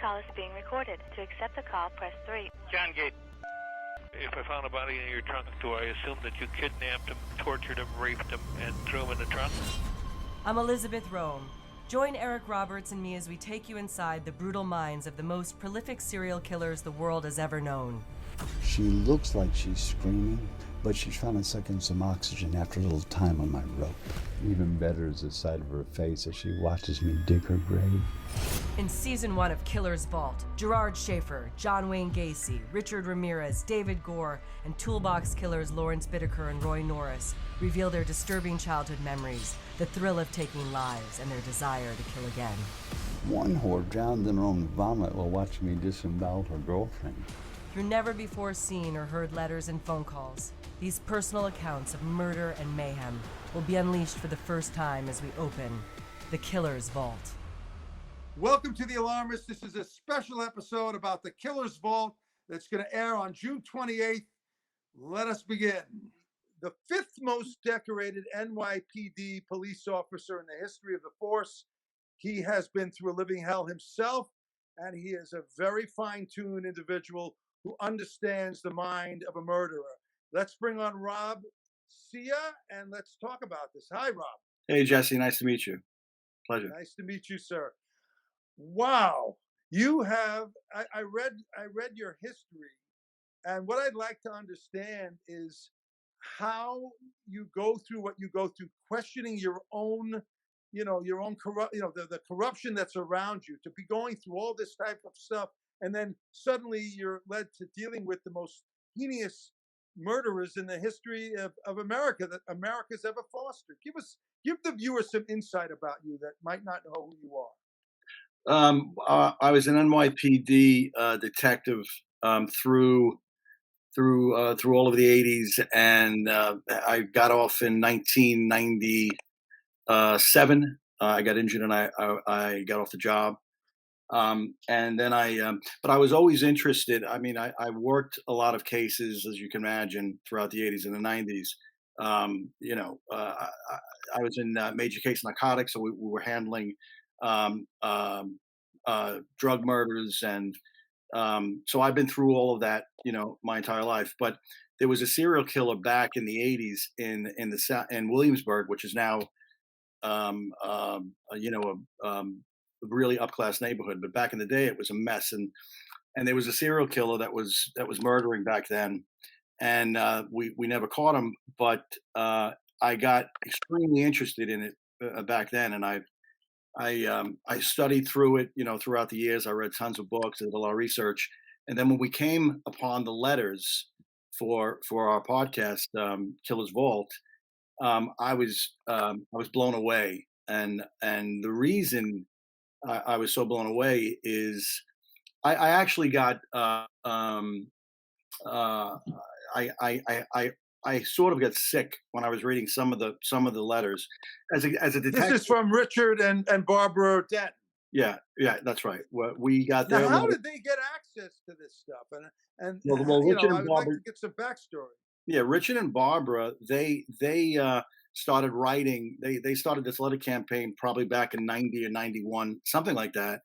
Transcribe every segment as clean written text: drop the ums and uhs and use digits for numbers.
call is being recorded. To accept the call, press 3. John Gate. If I found a body in your trunk, do I assume that you kidnapped him, tortured him, raped him, and threw him in the trunk? I'm Elizabeth Rome. Join Eric Roberts and me as we take you inside the brutal minds of the most prolific serial killers the world has ever known. She looks like she's screaming, but she's trying to suck in some oxygen after a little time on my rope. Even better is the sight of her face as she watches me dig her grave. In season 1 of Killer's Vault, Gerard Schaefer, John Wayne Gacy, Richard Ramirez, David Gore, and Toolbox killers Lawrence Bittaker and Roy Norris reveal their disturbing childhood memories, the thrill of taking lives, and their desire to kill again. One whore drowned in her own vomit while watching me disembowel her girlfriend. Through never before seen or heard letters and phone calls, these personal accounts of murder and mayhem will be unleashed for the first time as we open the Killer's Vault. Welcome to The Alarmist. This is a special episode about the Killer's Vault that's going to air on June 28th. Let us begin. The fifth most decorated NYPD police officer in the history of the force. He has been through a living hell himself, and he is a very fine-tuned individual who understands the mind of a murderer. Let's bring on Rob Sia, and let's talk about this. Hi, Rob. Hey, Jesse. Nice to meet you. Pleasure. Nice to meet you, sir. Wow. You have, I read your history, and what I'd like to understand is how you go through what you go through, questioning your own, the corruption that's around you, to be going through all this type of stuff. And then suddenly you're led to dealing with the most heinous murderers in the history of America that America's ever fostered. Give the viewers some insight about you that might not know who you are. I was an NYPD detective through all of the 80s, and I got off in 1997. I got injured, and I got off the job. And then but I was always interested. I mean, I worked a lot of cases, as you can imagine, throughout the 80s and the 90s. I was in major case narcotics, so we were handling drug murders, and so I've been through all of that, my entire life. But there was a serial killer back in the 80s in Williamsburg, which is now a really upclass neighborhood. But back in the day, it was a mess, and there was a serial killer that was murdering back then, and we never caught him. But I got extremely interested in it back then, and I studied through it, throughout the years. I read tons of books, did a lot of research, and then when we came upon the letters for our podcast, Killer's Vault, I was blown away, and the reason I was so blown away is I actually got I sort of got sick when I was reading some of the letters as a detective. This is from Richard and Barbara Dent. Yeah, that's right. We got there. Now, how did they get access to this stuff? And Richard and I would Barbara, like to get some backstory. Yeah, Richard and Barbara, they started writing. They started this letter campaign probably back in 90 or 91, something like that,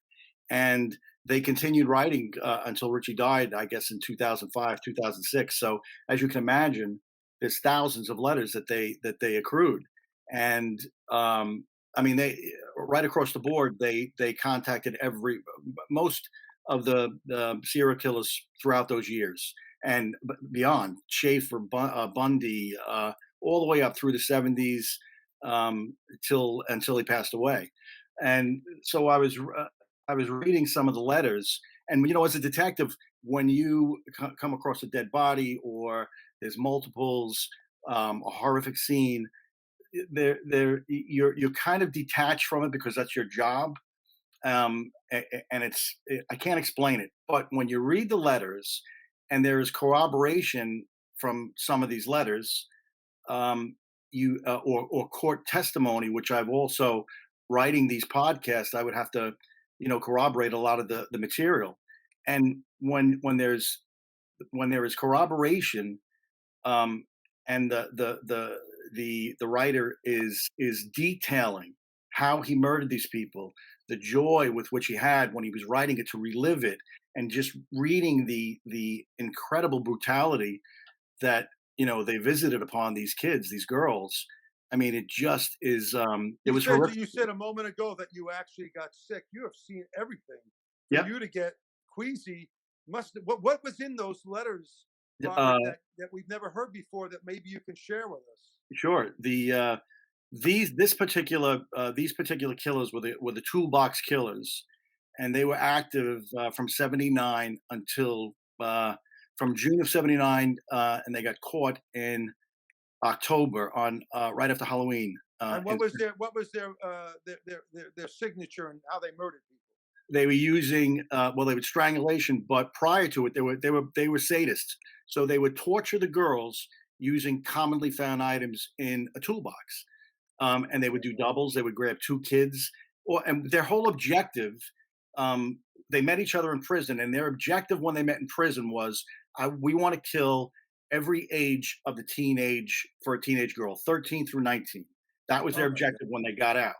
and they continued writing until Richie died, I guess, in 2005, 2006. So as you can imagine, there's thousands of letters that they accrued, and I mean, they right across the board, they contacted most of the serial killers throughout those years and beyond. Schaefer, Bundy, all the way up through the 70s until he passed away. And so I was reading some of the letters, and as a detective, when you come across a dead body or there's multiples, a horrific scene, you're kind of detached from it because that's your job, and I can't explain it. But when you read the letters and there is corroboration from some of these letters, or court testimony, which I've also writing these podcasts, I would have to corroborate a lot of the material. And when there is corroboration, and the writer is detailing how he murdered these people, the joy with which he had when he was writing it, to relive it, and just reading the incredible brutality that they visited upon these kids, these girls. I mean, it just is. It was horrific. You said a moment ago that you actually got sick. You have seen everything. For Yeah. you to get queasy, what was in those letters, Robert, that we've never heard before that maybe you can share with us? Sure. These particular killers were the toolbox killers, and they were active from '79 until from June of '79, and they got caught in October on right after Halloween. And what was their signature and how they murdered people? They were using they would strangulation, but prior to it, they were sadists. So they would torture the girls using commonly found items in a toolbox, and they would do doubles. They would grab two kids, and their whole objective. They met each other in prison, and their objective when they met in prison was, we want to kill every age of the teenage for a teenage girl, 13 through 19. That was their objective when they got out.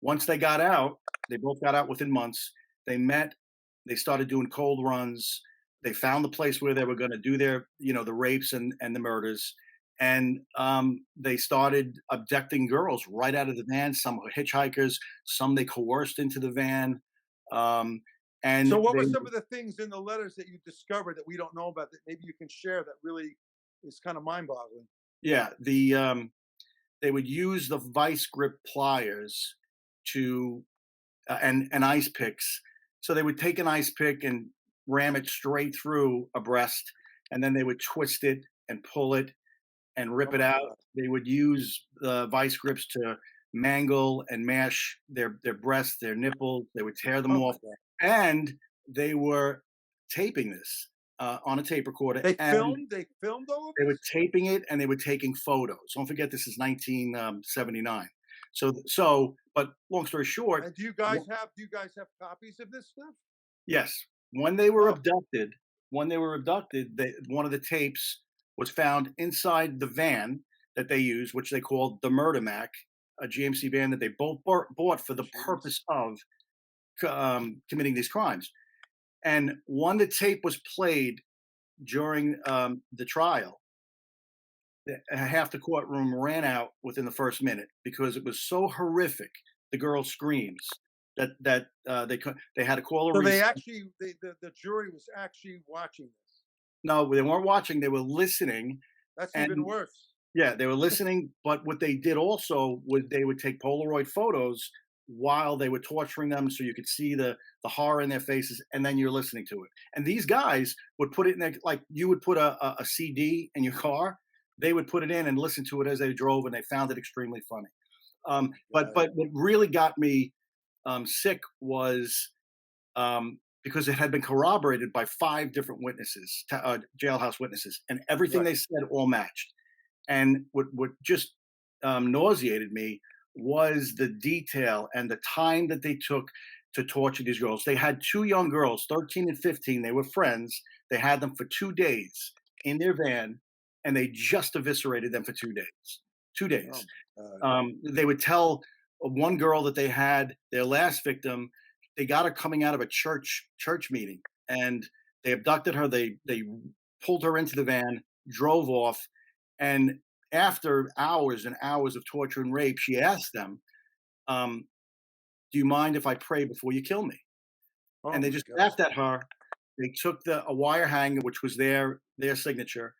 Once they got out, they both got out within months. They met, they started doing cold runs. They found the place where they were going to do their, the rapes and the murders. And they started abducting girls right out of the van. Some were hitchhikers, some they coerced into the van. And so what were some of the things in the letters that you discovered that we don't know about that maybe you can share that really is kind of mind-boggling? Yeah, they would use the vice grip pliers to and ice picks. So they would take an ice pick and ram it straight through a breast, and then they would twist it and pull it and rip it out. God. They would use the vice grips to mangle and mash their breasts, their nipples. They would tear them off, and they were taping this on a tape recorder. They filmed all of this? They were taping it, and they were taking photos. Don't forget, this is 1979. So, but long story short, and do you guys have copies of this stuff? Yes. When they were abducted, one of the tapes was found inside the van that they used, which they called the Murder Mac, a GMC van that they both bought for the purpose of committing these crimes. And when the tape was played during the trial, half the courtroom ran out within the first minute because it was so horrific. The girl's screams that they had to call a. So the jury was actually watching this. No, they weren't watching. They were listening. That's even worse. Yeah, they were listening. But what they did also was they would take Polaroid photos while they were torturing them, so you could see the horror in their faces, and then you're listening to it. And these guys would put it in there like you would put a CD in your car. They would put it in and listen to it as they drove, and they found it extremely funny. But what really got me sick was because it had been corroborated by 5 different witnesses, jailhouse witnesses, and everything they said all matched. And what just nauseated me was the detail and the time that they took to torture these girls. They had 2 young girls, 13 and 15. They were friends. They had them for 2 days in their van, and they just eviscerated them for 2 days. 2 days. They would tell one girl that they had their last victim. They got her coming out of a church meeting, and they abducted her. They pulled her into the van, drove off, and after hours and hours of torture and rape, she asked them, "Do you mind if I pray before you kill me?" And they just laughed at her. They took a wire hanger, which was their signature.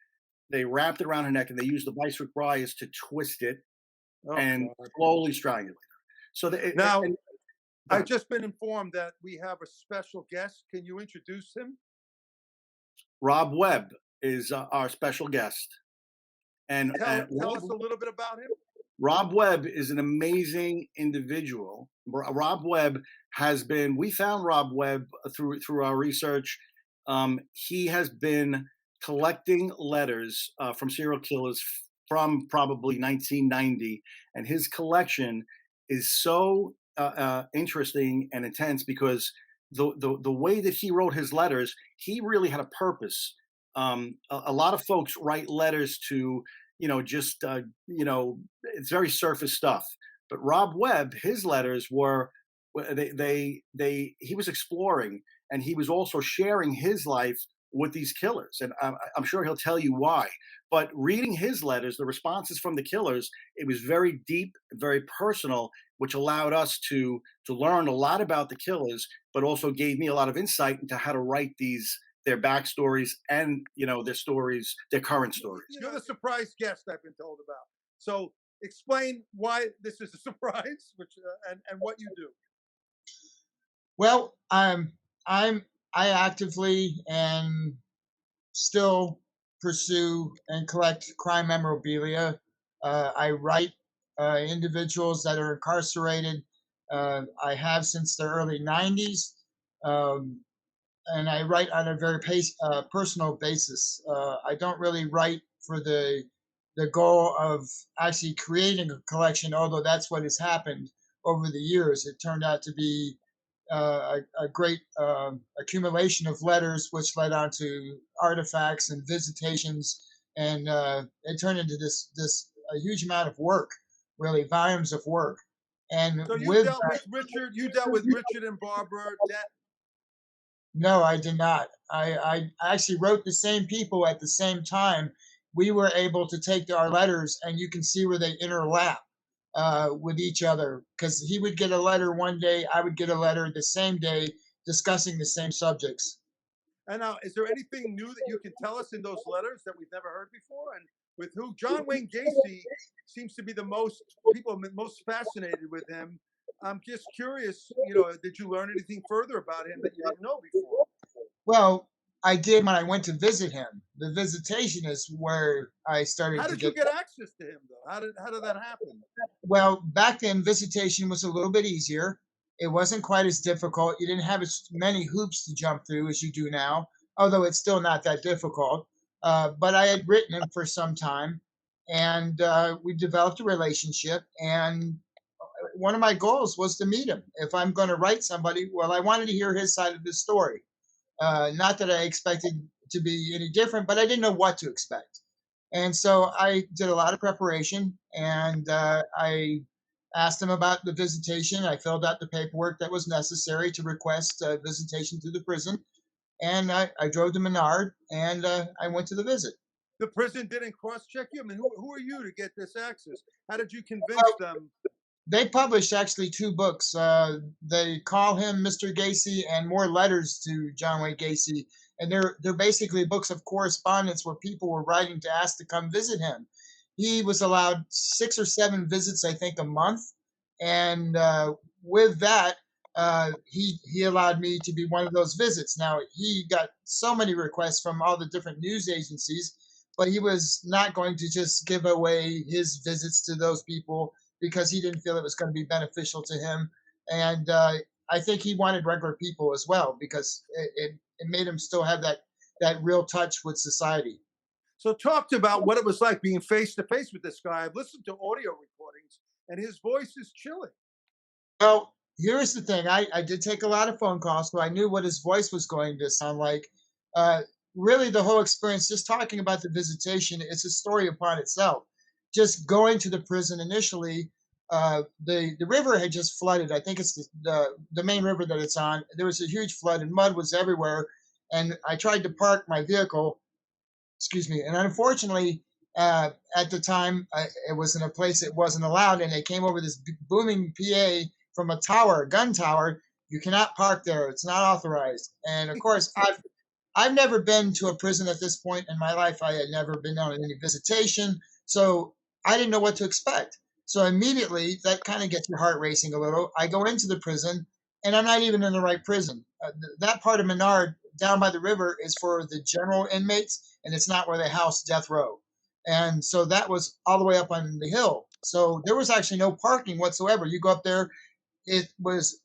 They wrapped it around her neck, and they used the vice grip pliers to twist it and slowly strangulate her. So I've just been informed that we have a special guest. Can you introduce him? Rob Webb is our special guest. And tell us a little bit about him. Rob Webb is an amazing individual. Rob Webb we found Rob Webb through our research. He has been collecting letters from serial killers from probably 1990, and his collection is so interesting and intense because the way that he wrote his letters, he really had a purpose. A lot of folks write letters to it's very surface stuff. But Rob Webb, his letters were he was exploring, and he was also sharing his life with these killers, and I'm sure he'll tell you why. But reading his letters, the responses from the killers, it was very deep, very personal, which allowed us to learn a lot about the killers, but also gave me a lot of insight into how to write their backstories and their stories, their current stories. You're the surprise guest I've been told about. So explain why this is a surprise, which and what you do. Well, I actively and still pursue and collect crime memorabilia. I write individuals that are incarcerated. I have since the early 90s. And I write on a very personal basis. I don't really write for the goal of actually creating a collection, although that's what has happened over the years. It turned out to be a great accumulation of letters, which led on to artifacts and visitations, and it turned into this a huge amount of work, really volumes of work. And so you dealt with Richard. You dealt with Richard and Barbara. No, I did not. I actually wrote the same people at the same time. We were able to take our letters, and you can see where they interlap with each other, because he would get a letter one day, I would get a letter the same day, discussing the same subjects. And now, is there anything new that you can tell us in those letters that we've never heard before? And with who John Wayne Gacy seems to be the most fascinated with him. I'm just curious, did you learn anything further about him that you didn't know before? Well, I did when I went to visit him. The visitation is where I started. How did you get access to him, though? How did that happen? Well, back then, visitation was a little bit easier. It wasn't quite as difficult. You didn't have as many hoops to jump through as you do now, although it's still not that difficult. But I had written him for some time, and we developed a relationship. And one of my goals was to meet him. If I'm going to write somebody, well, I wanted to hear his side of the story. Not that I expected to be any different, but I didn't know what to expect. And so I did a lot of preparation, and I asked him about the visitation. I filled out the paperwork that was necessary to request a visitation to the prison. And I drove to Menard, and I went to the visit. The prison didn't cross-check you? I mean, who are you to get this access? How did you convince them? They published actually 2 books. They call him Mr. Gacy and More Letters to John Wayne Gacy. And they're basically books of correspondence where people were writing to ask to come visit him. He was allowed 6 or 7 visits, I think, a month. And with that, he allowed me to be one of those visits. Now, he got so many requests from all the different news agencies, but he was not going to just give away his visits to those people because he didn't feel it was going to be beneficial to him. And I think he wanted regular people as well, because it made him still have that real touch with society. So talked about what it was like being face-to-face with this guy. I've listened to audio recordings, and his voice is chilling. Well, here's the thing. I did take a lot of phone calls, so I knew what his voice was going to sound like. Really, the whole experience, just talking about the visitation, it's a story upon itself. Just going to the prison initially, the river had just flooded. I think it's the main river that it's on. There was a huge flood, and mud was everywhere. And I tried to park my vehicle, and unfortunately, at the time, it was in a place it wasn't allowed, and they came over this booming PA from a tower, a gun tower. You cannot park there. It's not authorized. And of course, I've never been to a prison at this point in my life. I had never been on any visitation, so I didn't know what to expect. So immediately, that kind of gets your heart racing a little. I go into the prison, and I'm not even in the right prison. That part of Menard, down by the river, is for the general inmates, and it's not where they house death row. And so that was all the way up on the hill. So there was actually no parking whatsoever. You go up there, it was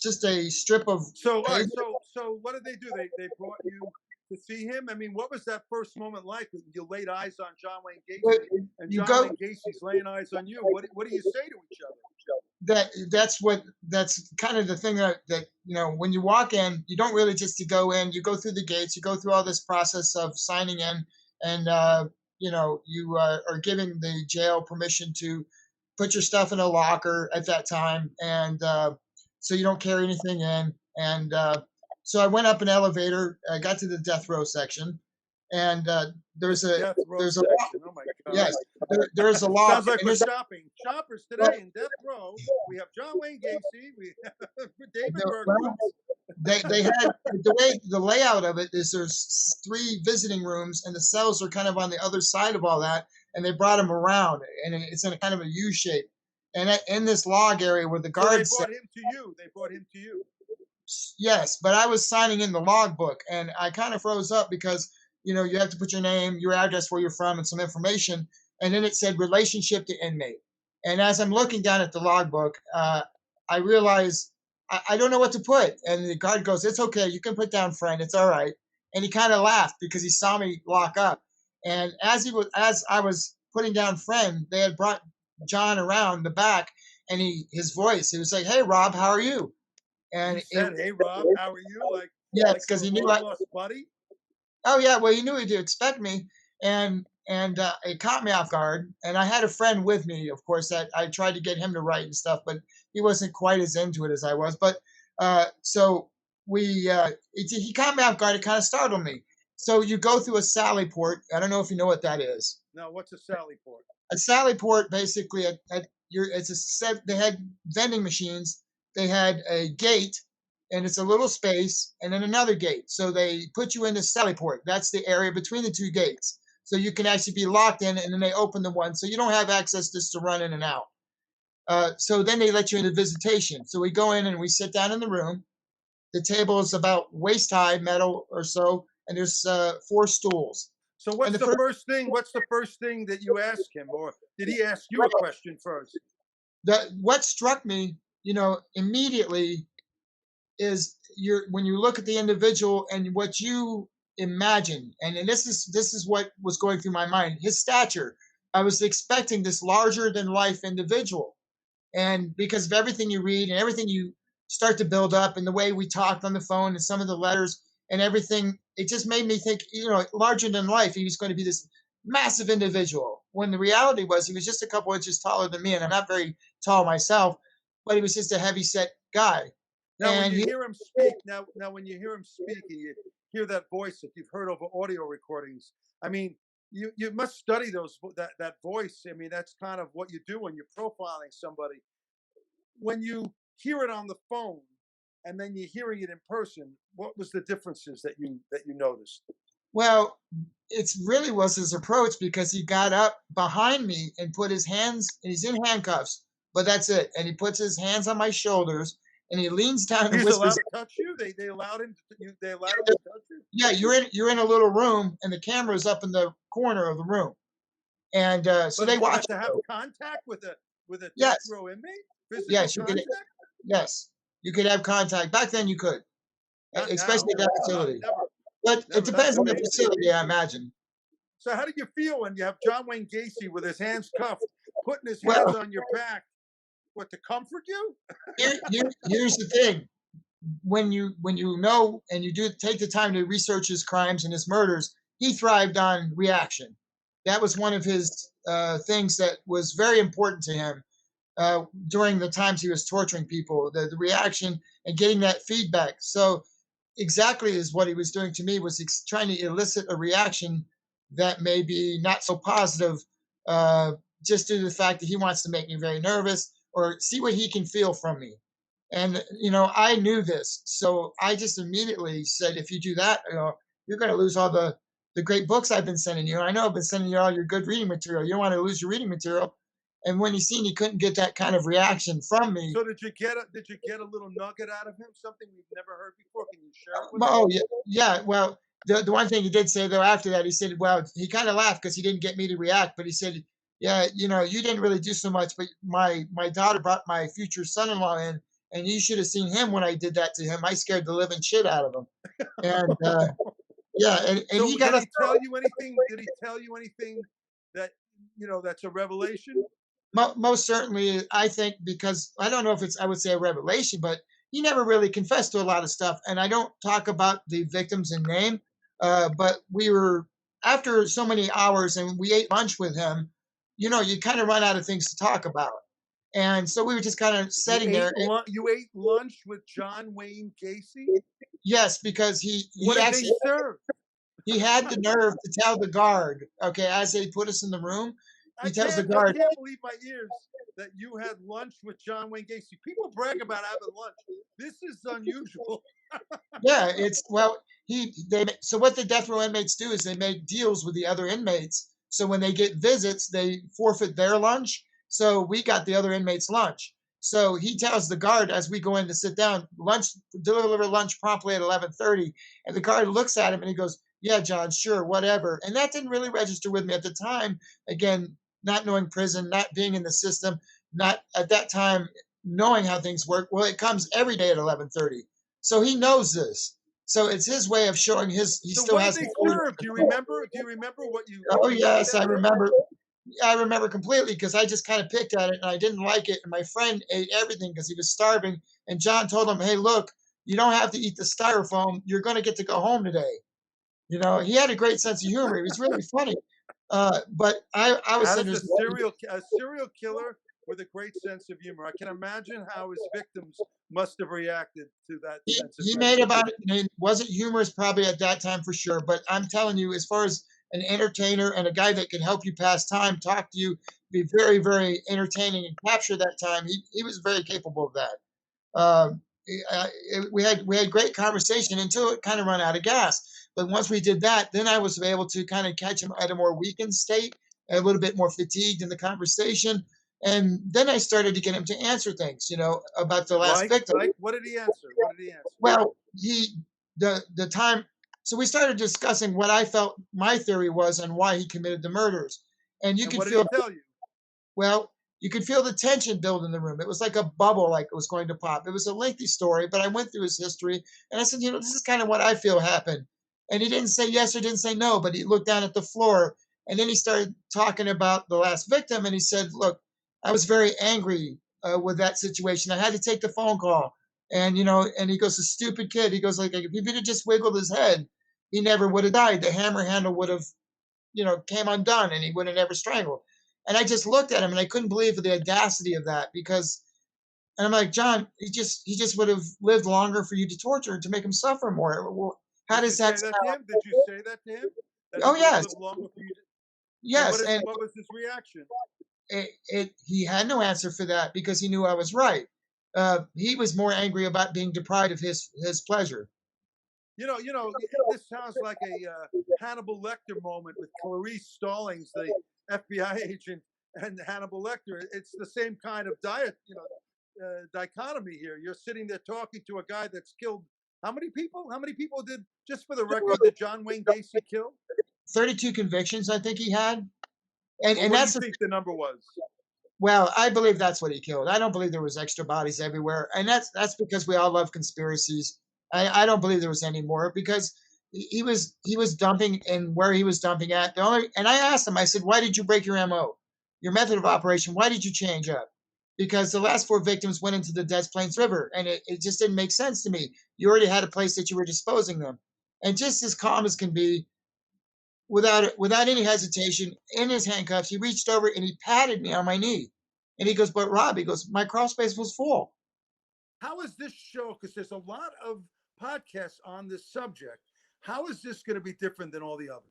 just a strip of. So what did they do? They brought you to see him. I mean, what was that first moment like when you laid eyes on John Wayne Gacy and John Wayne Gacy's laying eyes on you? What do you say to each other? That's kind of the thing that when you walk in, you don't really just to go in. You go through the gates. You go through all this process of signing in, and you are giving the jail permission to put your stuff in a locker at that time, and so you don't carry anything in. And so I went up an elevator. I got to the death row section, and there's a Death row there's a section. Oh my God. yes, there's a log. Sounds like and we're there's a- shopping. Shoppers today in death row. We have John Wayne Gacy. We have David well, Berkowitz. they had the layout of it is there's 3 visiting rooms, and the cells are kind of on the other side of all that, and they brought them around, and it's in a kind of a U shape. And in this log area where the So they guards brought him to you. They brought him to you. yes, but I was signing in the logbook, and I kind of froze up because you have to put your name, your address, where you're from, and some information, and then it said relationship to inmate. And as I'm looking down at the logbook, I realize I don't know what to put, and the guard goes, "It's okay, you can put down friend, it's all right." And he kind of laughed because he saw me lock up. And as I was putting down friend, they had brought John around the back, and his voice, he was like, "Hey Rob, how are you?" And He said, "Hey Rob, how are you?" Like yes, because he knew lost buddy. oh yeah, well, he knew he'd expect me, and it caught me off guard. And I had a friend with me, of course, that I tried to get him to write and stuff, but he wasn't quite as into it as I was. But so he caught me off guard. It kind of startled me. So you go through a sally port. I don't know if you know what that is. Now, what's a sally port? A sally port, basically, it's a set. They had vending machines. They had a gate, and it's a little space, and then another gate. So they put you in the sally port. That's the area between the 2 gates. So you can actually be locked in, and then they open the one, so you don't have access just to run in and out. So then they let you into visitation. So we go in and we sit down in the room. The table is about waist high, metal or so, and there's 4 stools. So what's the first thing? What's the first thing that you ask him, or did he ask you a question first? What struck me, immediately is when you look at the individual and what you imagine, and this is what was going through my mind. His stature, I was expecting this larger than life individual, and because of everything you read and everything you start to build up, and the way we talked on the phone and some of the letters and everything, it just made me think, larger than life. He was going to be this massive individual, when the reality was he was just a couple inches taller than me, and I'm not very tall myself, but he was just a heavy set guy. Now, And when you he- hear him speak, now when you hear him speak, and you hear that voice that you've heard over audio recordings, I mean, you must study that voice. I mean, that's kind of what you do when you're profiling somebody. When you hear it on the phone, and then you're hearing it in person, what was the differences that you noticed? Well, it really was his approach, because he got up behind me and put his hands, and he's in handcuffs, but that's it. And he puts his hands on my shoulders, and he leans down and He's allowed whispers. to touch you. They allowed him. They allowed him to touch you. Yeah, you're in a little room, and the camera's up in the corner of the room, and so But they you watch. have to have contact with a death Yes. row inmate. Physical Yes, you could. contact. Yes, you could have contact. Back then, you could, Not especially now. at that facility. Never. But Never. it depends on the That's facility, I imagine. So how did you feel when you have John Wayne Gacy with his hands cuffed, putting his Well- hands on your back? What, to comfort you? Here's the thing: when you know and you do take the time to research his crimes and his murders, he thrived on reaction. That was one of his things that was very important to him during the times he was torturing people. The reaction and getting that feedback. So exactly is what he was doing to me, was trying to elicit a reaction that may be not so positive, just due to the fact that he wants to make me very nervous or see what he can feel from me. And I knew this, so I just immediately said, if you do that, you're going to lose all the great books I've been sending you. I know I've been sending you all your good reading material. You don't want to lose your reading material. And when he seen he couldn't get that kind of reaction from me. So did you get a little nugget out of him? Something we've never heard before? Can you share it with Oh us? yeah. Well, the one thing he did say though after that, he said, well, he kind of laughed because he didn't get me to react, but he said, yeah, you didn't really do so much, but my daughter brought my future son-in-law in, and you should have seen him when I did that to him. I scared the living shit out of him. And yeah, and So he did got he tell you anything? Did he tell you anything that that's a revelation? most certainly, I think, because I don't know if I would say a revelation, but he never really confessed to a lot of stuff. And I don't talk about the victims in name, but we were, after so many hours and we ate lunch with him, you kind of run out of things to talk about. And so we were just kind of sitting there. You ate lunch with John Wayne Gacy? Yes, because What did actually they serve? he had the nerve to tell the guard, okay, as they put us in the room, he tells the I guard, can't believe my ears that you had lunch with John Wayne Gacy. People brag about having lunch. This is unusual. yeah, so what the death row inmates do is they make deals with the other inmates. So when they get visits, they forfeit their lunch. So we got the other inmates' lunch. So he tells the guard as we go in to sit down, deliver lunch promptly at 11:30. And the guard looks at him and he goes, "Yeah, John, sure, whatever." And that didn't really register with me at the time. Again, not knowing prison, not being in the system, not at that time knowing how things work. Well, it comes every day at 11:30. So he knows this. So it's his way of showing he still has. What did they serve? Do you remember? Do you remember what you? Oh yes, I remember. I remember completely because I just kind of picked at it and I didn't like it. And my friend ate everything because he was starving. And John told him, "Hey, look, you don't have to eat the styrofoam. You're going to get to go home today." You know, he had a great sense of humor. He was really funny. But I was a serial killer with a great sense of humor. I can imagine how his victims must have reacted to that sense of humor. He made about it. It wasn't humorous probably at that time for sure. But I'm telling you, as far as an entertainer and a guy that can help you pass time, talk to you, be very, very entertaining and capture that time, he was very capable of that. We had great conversation until it kind of run out of gas. But once we did that, then I was able to kind of catch him at a more weakened state, a little bit more fatigued in the conversation. And then I started to get him to answer things, about the last victim. What did he answer? Well, the time. So we started discussing what I felt my theory was and why he committed the murders. And you could what feel. Did he tell you? Well, you could feel the tension build in the room. It was like a bubble, like it was going to pop. It was a lengthy story, but I went through his history and I said, this is kind of what I feel happened. And he didn't say yes or didn't say no, but he looked down at the floor and then he started talking about the last victim. And he said, look, I was very angry with that situation. I had to take the phone call. And, and he goes, a stupid kid. He goes, like, if he had just wiggled his head, he never would have died. The hammer handle would have, came undone and he would have never strangled. And I just looked at him and I couldn't believe the audacity of that and I'm like, John, he just would have lived longer for you to torture, to make him suffer more. Well, how does that sound? Did you say that to him? Oh, yes. Yes. And what was his reaction? He had no answer for that because he knew I was right. He was more angry about being deprived of his pleasure. This sounds like a Hannibal Lecter moment with Clarice Stallings, the FBI agent, and Hannibal Lecter. It's the same kind of dichotomy here. You're sitting there talking to a guy that's killed how many people? How many people just for the record, did John Wayne Gacy kill? 32 convictions, I think he had. And what do you think the number was? Well, I believe that's what he killed. I don't believe there was extra bodies everywhere. And that's because we all love conspiracies. I don't believe there was any more because he was dumping and where he was dumping at. And I asked him, I said, why did you break your MO? Your method of operation, why did you change up? Because the last 4 victims went into the Des Plaines River and it just didn't make sense to me. You already had a place that you were disposing them. And just as calm as can be, without any hesitation, in his handcuffs, he reached over and he patted me on my knee. And he goes, but Rob, he goes, my crawl space was full. How is this show, because there's a lot of podcasts on this subject, how is this going to be different than all the others?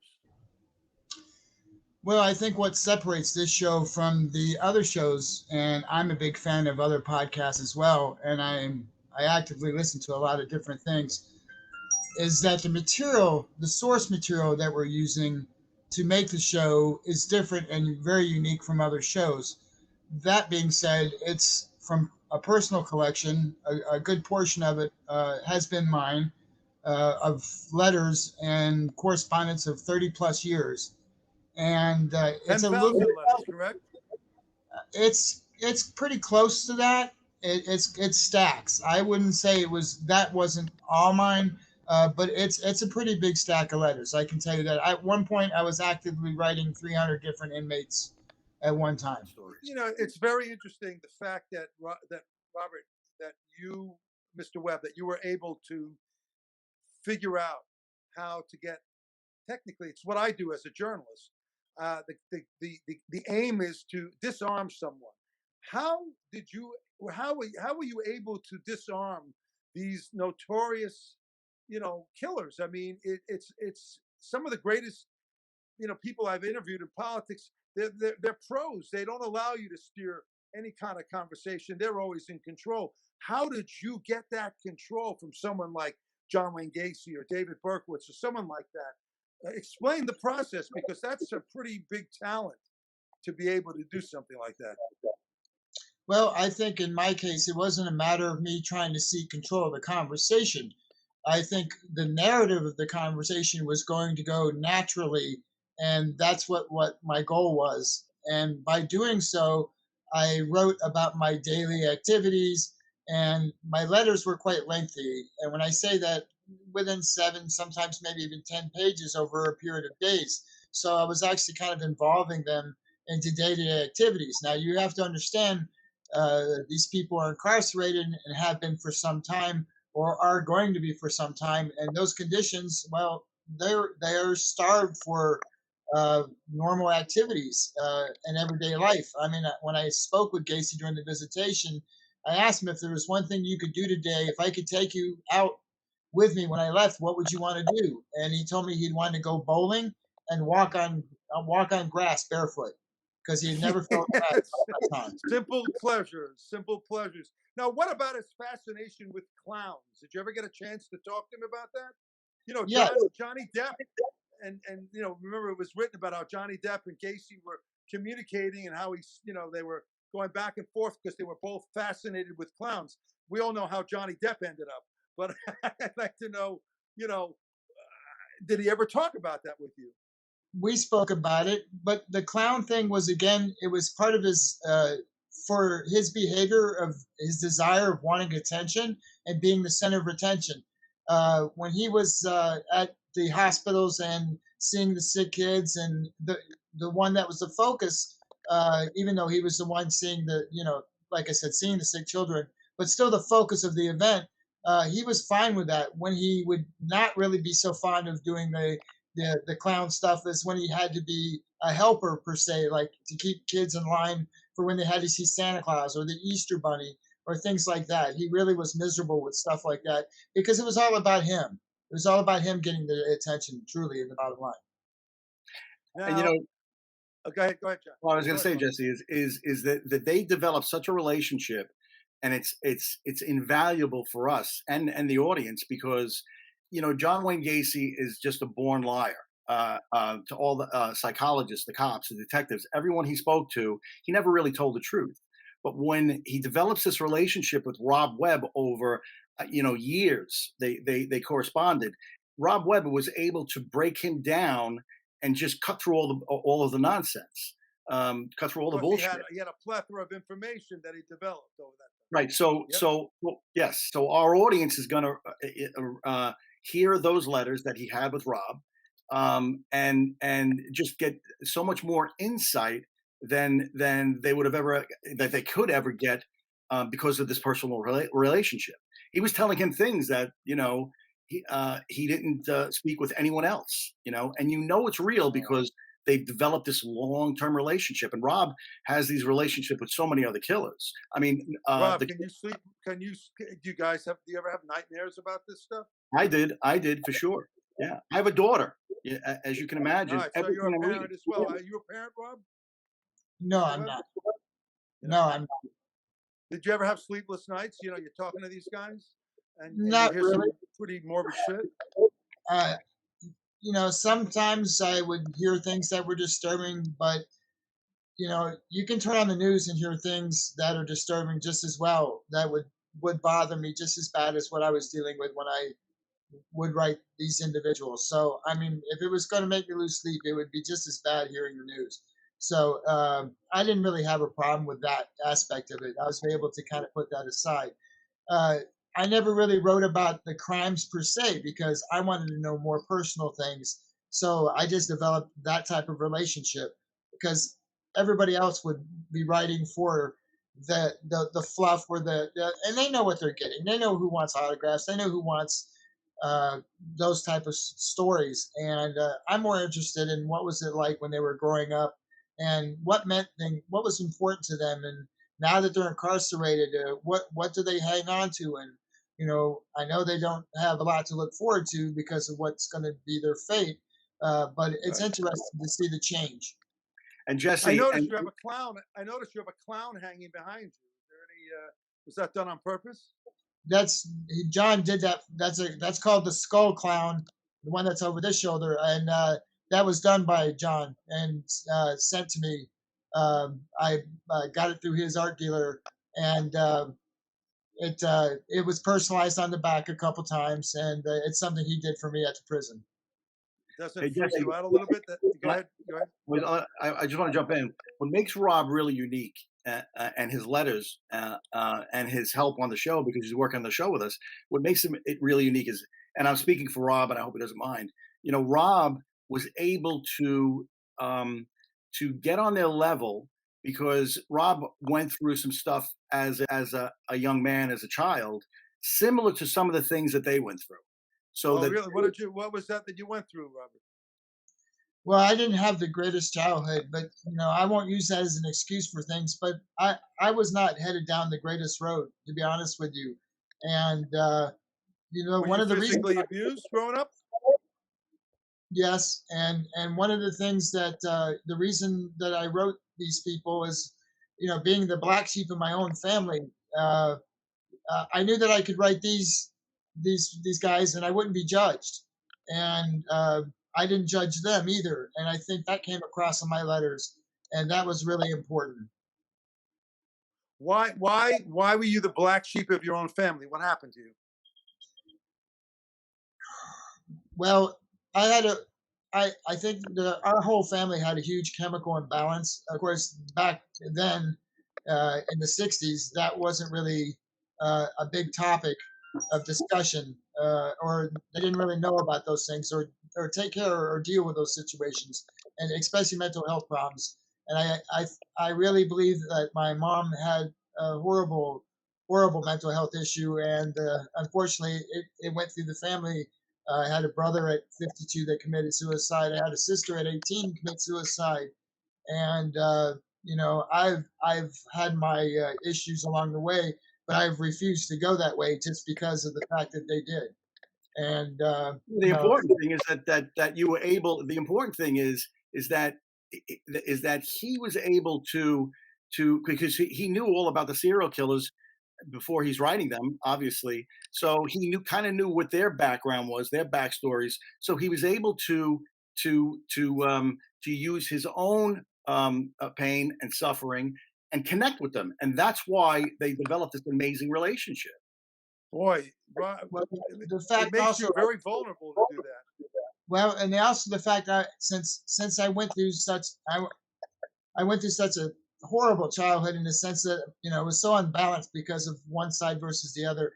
Well, I think what separates this show from the other shows, and I'm a big fan of other podcasts as well, and I actively listen to a lot of different things, is that the source material that we're using to make the show is different and very unique from other shows. That being said, it's from a personal collection. A good portion of it has been mine, of letters and correspondence of 30 plus years. And it's a little bit letters, correct? It's pretty close to that. It stacks. I wouldn't say that wasn't all mine, but it's a pretty big stack of letters. I can tell you that. At one point, I was actively writing 300 different inmates at one time. It's very interesting the fact that Robert, that you, Mr. Webb, that you were able to figure out how to get. Technically, it's what I do as a journalist. The aim is to disarm someone, How did you? How were you able to disarm these notorious, killers? I mean, it's some of the greatest, people I've interviewed in politics. They're pros. They don't allow you to steer any kind of conversation. They're always in control. How did you get that control from someone like John Wayne Gacy or David Berkowitz or someone like that? Explain the process, because that's a pretty big talent to be able to do something like that. Well, I think in my case, it wasn't a matter of me trying to seek control of the conversation. I think the narrative of the conversation was going to go naturally, and that's what my goal was. And by doing so, I wrote about my daily activities, and my letters were quite lengthy. And when I say that, within 7, sometimes maybe even 10 pages over a period of days. So I was actually kind of involving them into day-to-day activities. Now, you have to understand, these people are incarcerated and have been for some time, or are going to be for some time, and those conditions, well, they're starved for normal activities in everyday life. I mean, when I spoke with Gacy during the visitation, I asked him, if there was one thing you could do today, if I could take you out with me when I left, what would you want to do? And he told me he'd want to go bowling and walk on grass barefoot, because he had never felt bad Yes. about that time. Simple pleasures, simple pleasures. Now, what about his fascination with clowns? Did you ever get a chance to talk to him about that? Yeah, Johnny Depp, and remember, it was written about how Johnny Depp and Gacy were communicating, and how they were going back and forth because they were both fascinated with clowns. We all know how Johnny Depp ended up, but I'd like to know, did he ever talk about that with you? we spoke about it, but the clown thing was, again, it was part of his for his behavior, of his desire of wanting attention and being the center of attention. When he was at the hospitals and seeing the sick kids, and the one that was the focus, even though he was the one seeing like I said, seeing the sick children, but still the focus of the event. He was fine with that. When he would not really be so fond of doing the clown stuff is when he had to be a helper, per se, like to keep kids in line for when they had to see Santa Claus or the Easter Bunny or things like that. He really was miserable with stuff like that, because it was all about him. It was all about him getting the attention, truly, in the bottom line. And Now, go ahead, John. what I was going Go to say, ahead, Bob. Jesse, is that they develop such a relationship, and it's invaluable for us and the audience, because John Wayne Gacy is just a born liar. To all the psychologists, the cops, the detectives, everyone he spoke to, he never really told the truth. But when he develops this relationship with Rob Webb over years, they corresponded. Rob Webb was able to break him down and just cut through all of the nonsense, cut through all the Plus, bullshit. he had a plethora of information that he developed over that time. Right. So, Yep. well, yes. So our audience is going to hear those letters that he had with Rob, and just get so much more insight than they would have ever that they could ever get, because of this personal relationship. He was telling him things that he didn't speak with anyone else. And it's real because they've developed this long-term relationship. And Rob has these relationships with so many other killers. I mean, Rob, can you sleep? Do you guys do you ever have nightmares about this stuff? I did for sure. Yeah, I have a daughter, as you can imagine. All right, so you're a parent as well. Are you a parent, Rob? No, I'm not. No, I'm not. Did you ever have sleepless nights? You're talking to these guys, and Not you hear some really. pretty morbid shit. Uh, sometimes I would hear things that were disturbing, but you can turn on the news and hear things that are disturbing just as well. That would bother me just as bad as what I was dealing with when I would write these individuals. So, I mean, if it was going to make me lose sleep, it would be just as bad hearing the news. So I didn't really have a problem with that aspect of it. I was able to kind of put that aside. Uh, I never really wrote about the crimes per se, because I wanted to know more personal things. So I just developed that type of relationship, because everybody else would be writing for the fluff, where and they know what they're getting. They know who wants autographs. They know who wants those type of stories. And I'm more interested in what was it like when they were growing up, and what was important to them, and now that they're incarcerated, what do they hang on to? And I know they don't have a lot to look forward to because of what's going to be their fate. But it's Right. interesting to see the change. And I Jesse, noticed and you have a clown. I noticed you have a clown hanging behind you. Is there any? Was that done on purpose? That's John did that. That's called the skull clown, the one that's over this shoulder, and that was done by John and sent to me. I got it through his art dealer, and it was personalized on the back a couple times, and it's something he did for me at the prison. Doesn't Hey, it freak Jesse, you out a little bit? Go ahead. Go ahead. well, I just want to jump in. What makes Rob really unique, and his letters, and his help on the show, because he's working on the show with us, what makes him it really unique is, and I'm speaking for Rob, and I hope he doesn't mind. Rob was able to get on their level because Rob went through some stuff as a young man, as a child, similar to some of the things that they went through. So Oh, that really? What was that you went through, Robert? Well, I didn't have the greatest childhood, but I won't use that as an excuse for things. But I was not headed down the greatest road, to be honest with you. And Were one you of the reasons, physically abused growing up? yes, and one of the things that the reason that I wrote these people is, being the black sheep in my own family. Uh, I knew that I could write these guys, and I wouldn't be judged, and I didn't judge them either. And I think that came across in my letters, and that was really important. Why were you the black sheep of your own family? What happened to you? Well, I had a, I think our whole family had a huge chemical imbalance. Of course, back then in the '60s, that wasn't really a big topic of discussion, or they didn't really know about those things, or take care or deal with those situations, and especially mental health problems. And I really believe that my mom had a horrible mental health issue, and unfortunately, it went through the family. I had a brother at 52 that committed suicide. I had a sister at 18 commit suicide, and I've had my issues along the way, but I've refused to go that way just because of the fact that they did. And the important thing is that you were able. The important thing is that he was able to because he knew all about the serial killers before he's writing them, obviously. So he kind of knew what their background was, their backstories. So he was able to use his own pain and suffering and connect with them, and that's why they developed this amazing relationship. Boy, well, the it fact makes also, you very vulnerable to do that. well, and also the fact that since I went through I went through such a horrible childhood in the sense that it was so unbalanced because of one side versus the other.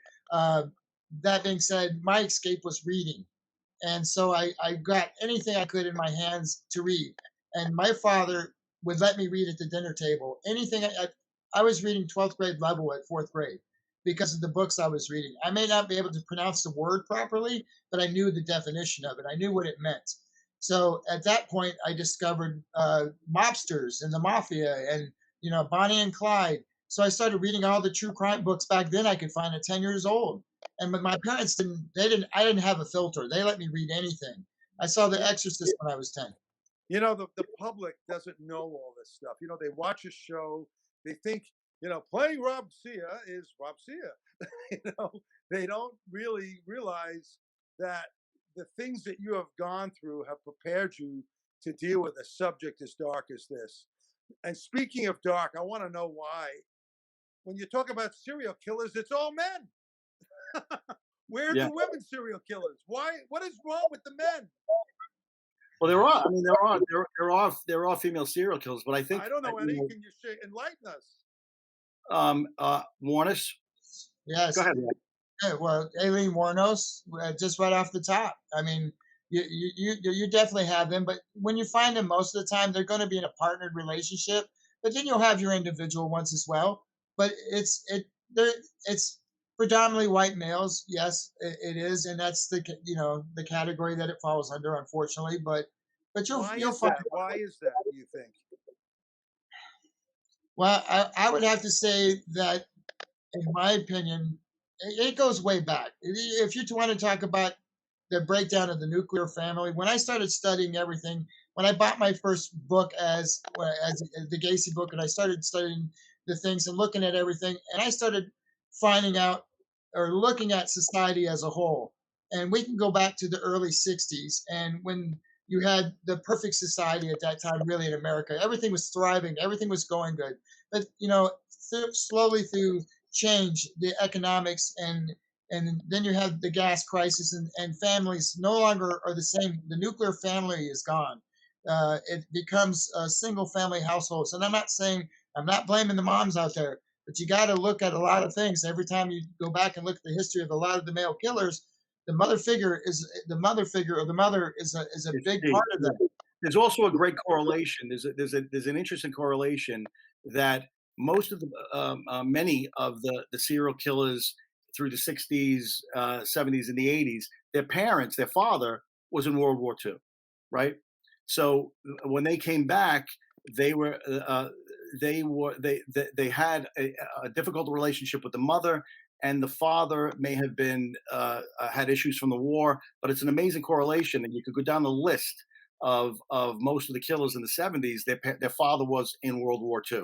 That being said, my escape was reading, and so I got anything I could in my hands to read. And my father would let me read at the dinner table. Anything I was reading 12th grade level at 4th grade because of the books I was reading. I may not be able to pronounce the word properly, but I knew the definition of it. I knew what it meant. So at that point, I discovered mobsters and the mafia, and Bonnie and Clyde. So I started reading all the true crime books back then I could find at 10 years old. And but my parents didn't. I didn't have a filter. They let me read anything. I saw The Exorcist when I was 10. The public doesn't know all this stuff. They watch a show, they think, playing Rob Sia is Rob Sia. They don't really realize that the things that you have gone through have prepared you to deal with a subject as dark as this. And speaking of dark, I want to know why. When you talk about serial killers, it's all men. Where are the women serial killers? Why? What is wrong with the men? Well, there are. I mean, there are female serial killers, but I think I don't know any. Can you enlighten us? Warnes. Yes. Go ahead. Yeah, well, Aileen Wuornos, just right off the top. I mean, you definitely have them, but when you find them, most of the time they're going to be in a partnered relationship. But then you'll have your individual ones as well. But it's predominantly white males. Yes, it is, and that's the category that it falls under, unfortunately. But you'll find. Why is that? Do you think? Well, I would have to say that, in my opinion, it goes way back. If you want to talk about the breakdown of the nuclear family, when I started studying everything, when I bought my first book as the Gacy book, and I started studying the things and looking at everything, and I started finding out or looking at society as a whole. And we can go back to the early 60s, and when you had the perfect society at that time, really, in America. Everything was thriving, everything was going good. But, slowly through change, the economics, and then you have the gas crisis, and families no longer are the same. The nuclear family is gone. It becomes single family households. And I'm not blaming the moms out there, but you got to look at a lot of things. Every time you go back and look at the history of a lot of the male killers, the mother figure or the mother is a big part of that. There's also a great correlation. There's an interesting correlation that most of many of the serial killers through the 60s, 70s, and the 80s, their father was in World War II, right? So when they came back, they had a difficult relationship with the mother, and the father may have been had issues from the war. But it's an amazing correlation, and you could go down the list of most of the killers in the 70s. Their father was in World War II,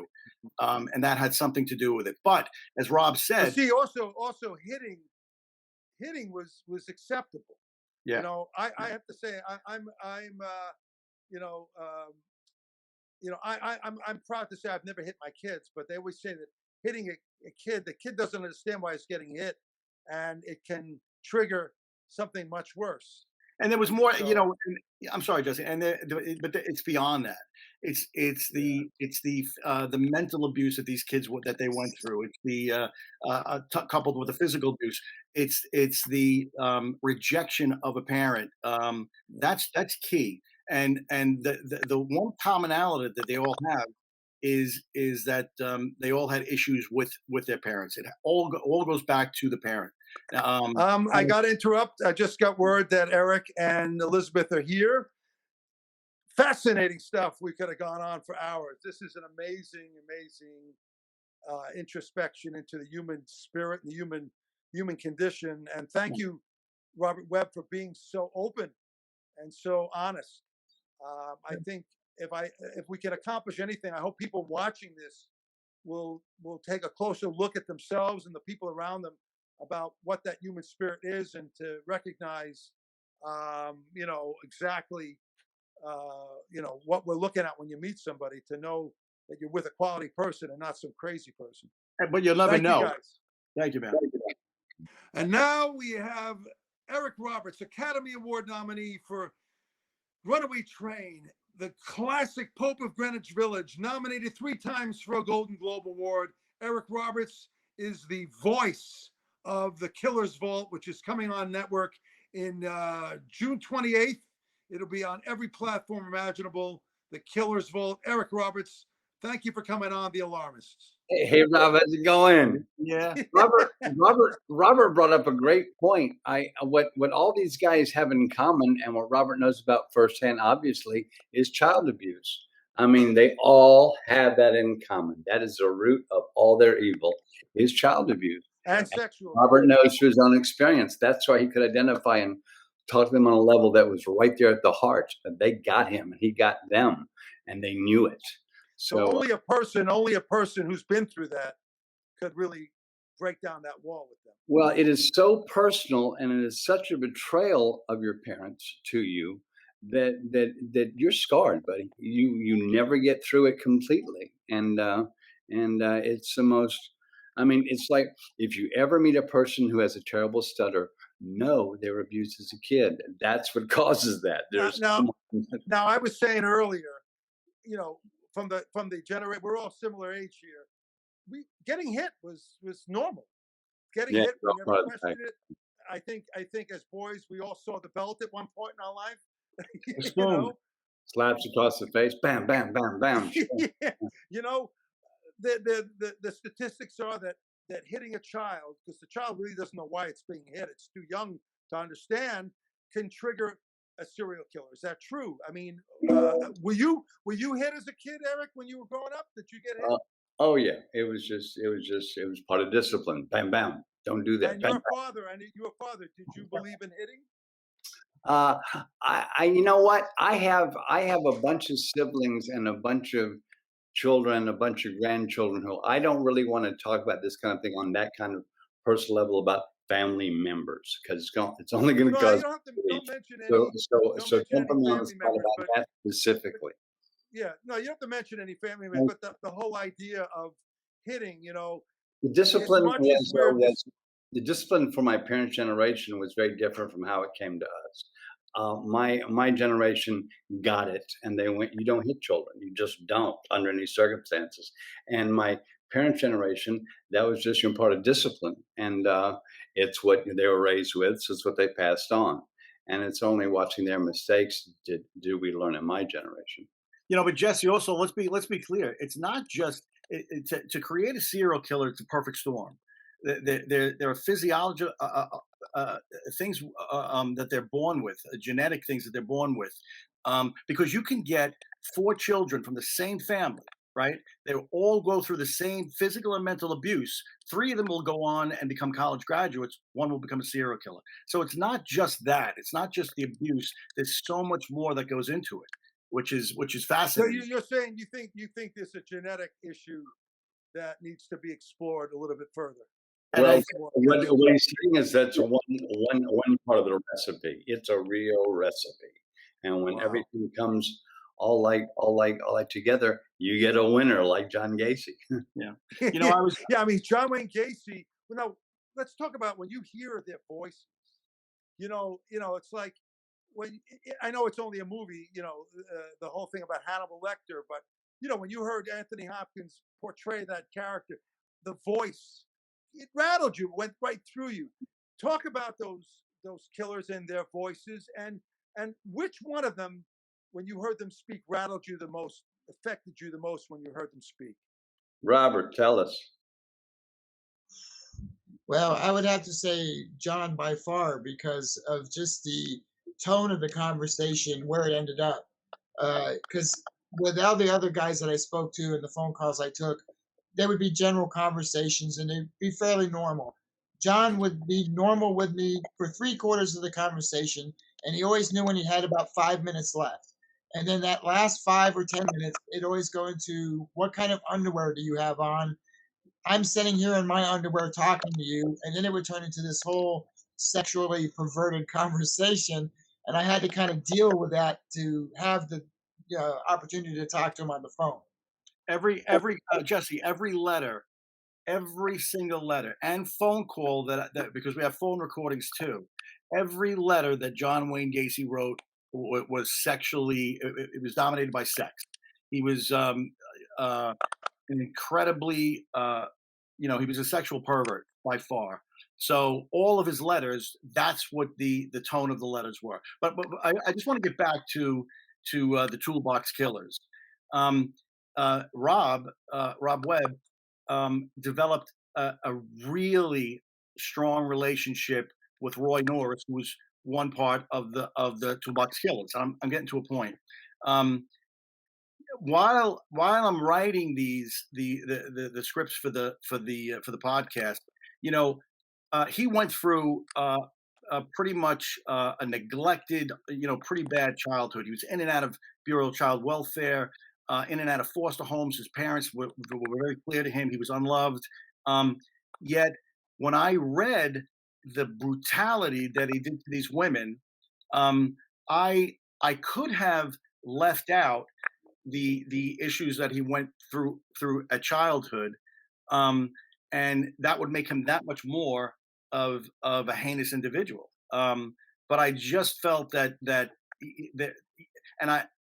and that had something to do with it. But as Rob said, see, also hitting was acceptable. Yeah. I have to say I'm proud to say I've never hit my kids, but they always say that hitting a kid, the kid doesn't understand why it's getting hit, and it can trigger something much worse. And there was more, I'm sorry, Jesse, but it's beyond that. It's the mental abuse that these kids that they went through. It's the coupled with the physical abuse. It's the rejection of a parent. That's key. And the one commonality that they all have is that they all had issues with their parents. It all goes back to the parent. I got to interrupt. I just got word that Eric and Elizabeth are here. Fascinating stuff. We could have gone on for hours. This is an amazing introspection into the human spirit and the human condition. And thank you, Robert Webb, for being so open and so honest. I think if we can accomplish anything, I hope people watching this will take a closer look at themselves and the people around them about what that human spirit is, and to recognize, exactly, what we're looking at when you meet somebody, to know that you're with a quality person and not some crazy person. But you'll never know. You guys. Thank you, man. And now we have Eric Roberts, Academy Award nominee for Runaway Train, the classic Pope of Greenwich Village, nominated 3 times for a Golden Globe Award. Eric Roberts is the voice of The Killer's Vault, which is coming on network in June 28th. It'll be on every platform imaginable. The Killer's Vault. Eric Roberts, thank you for coming on The Alarmists. Hey Rob, how's it going? Yeah. Robert brought up a great point. What all these guys have in common, and what Robert knows about firsthand, obviously, is child abuse. I mean, they all have that in common. That is the root of all their evil, is child abuse. And sexual. Robert knows through his own experience. That's why he could identify and talk to them on a level that was right there at the heart. And they got him, and he got them, and they knew it. So only a person who's been through that could really break down that wall with them. Well, it is so personal, and it is such a betrayal of your parents to you that you're scarred, buddy. You never get through it completely, and it's the most. I mean, it's like if you ever meet a person who has a terrible stutter, know they were abused as a kid. That's what causes that. Now, I was saying earlier, from the generation, we're all similar age here. Getting hit was normal. Getting hit, we never questioned it. I think as boys, we all saw the belt at one point in our life. Slaps across the face, bam, bam, bam, bam. Yeah. The statistics are that hitting a child, because the child really doesn't know why it's being hit, it's too young to understand, can trigger a serial killer. Is that true? I mean, were you hit as a kid, Eric, when you were growing up? Did you get hit? Oh yeah, it was part of discipline. Bam, bam. Don't do that. And Bam, your bam. father, and your father, did you believe in hitting? Uh, you know what? I have a bunch of siblings and a bunch of children, a bunch of grandchildren who I don't really want to talk about this kind of thing on that kind of personal level about family members because it's only going to No, you cause. don't have to. Don't mention any. So Mention don't any put me on the family spot members, about but that specifically. yeah, no, you don't have to mention any family members. But the whole idea of hitting, The as discipline much as we're the discipline for my parents' generation was very different from how it came to us. My generation got it, and they went, "You don't hit children. You just don't under any circumstances." And my parents' generation, that was just part of discipline, and it's what they were raised with, so it's what they passed on. And it's only watching their mistakes do we learn in my generation. But Jesse, also let's be clear. It's not just to create a serial killer. It's a perfect storm. There are physiological things that they're born with, genetic things that they're born with, because you can get 4 children from the same family, right? They all go through the same physical and mental abuse. 3 of them will go on and become college graduates. 1 will become a serial killer. So it's not just that. It's not just the abuse. There's so much more that goes into it, which is so fascinating. you're saying you think there's a genetic issue that needs to be explored a little bit further. And Well, I, what he's saying is that's one part of the recipe. It's a real recipe, and when Wow. everything comes all like together, you get a winner like John Gacy. yeah, I was Yeah, I mean, John Wayne Gacy. Well, now let's talk about when you hear their voices. It's like when I know it's only a movie. The whole thing about Hannibal Lecter, but when you heard Anthony Hopkins portray that character, the voice, it rattled you, went right through you. Talk about those killers and their voices, and which one of them, when you heard them speak, rattled you the most, affected you the most when you heard them speak. Robert, tell us. Well, I would have to say John by far because of just the tone of the conversation, where it ended up. Because with all the other guys that I spoke to and the phone calls I took, there would be general conversations and they'd be fairly normal. John would be normal with me for 3/4 of the conversation, and he always knew when he had about 5 minutes left. And then that last 5 or 10 minutes, it'd always go into what kind of underwear do you have on? I'm sitting here in my underwear talking to you, and then it would turn into this whole sexually perverted conversation, and I had to kind of deal with that to have the opportunity to talk to him on the phone. every Jesse, every single letter and phone call that because we have phone recordings too. Every letter that John Wayne Gacy wrote was sexually. It was dominated by sex. He was an incredibly, he was a sexual pervert by far. So all of his letters, that's what the tone of the letters were. But I just want to get back to the Toolbox Killers. Rob Webb developed a really strong relationship with Roy Norris, who was one part of the Toolbox Killers. I'm getting to a point. While I'm writing the scripts for the podcast, he went through pretty much a neglected, pretty bad childhood. He was in and out of Bureau of Child Welfare, in and out of foster homes. His parents were very clear to him he was unloved. Yet when I read the brutality that he did to these women, I could have left out the issues that he went through at childhood, and that would make him that much more of a heinous individual. But I just felt that